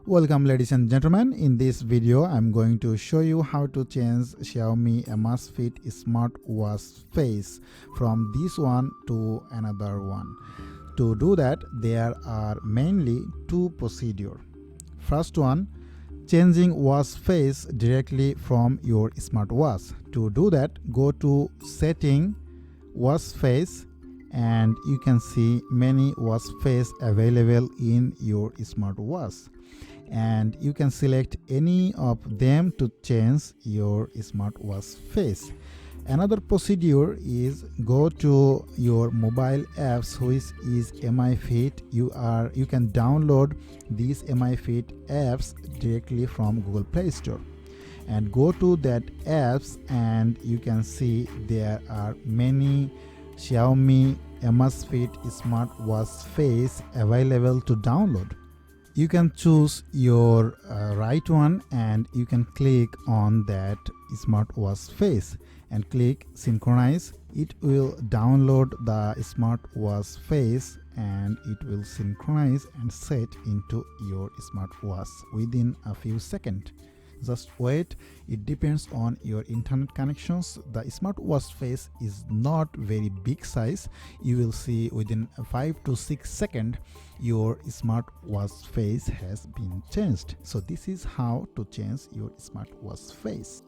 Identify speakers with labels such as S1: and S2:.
S1: Welcome ladies and gentlemen. In this video I'm going to show you how to change Xiaomi Amazfit Smartwatch face from this one to another one. To do that, there are mainly two procedures. First one, changing watch face directly from your smartwatch. To do that, go to setting watch face and you can see many watch face available in your smartwatch, and you can select any of them to change your smartwatch face. Another procedure is go to your mobile apps, which is Amazfit. You can download these Amazfit apps directly from Google Play Store and go to that apps, and you can see there are many Xiaomi Amazfit Smartwatch face available to download. You can choose your right one and you can click on that smartwatch face and click synchronize. It will download the smartwatch face and it will synchronize and set into your smartwatch within a few seconds. Just wait, it depends on your internet connections. The smartwatch face is not very big size. You will see within 5 to 6 seconds your smartwatch face has been changed. So this is how to change your smartwatch face.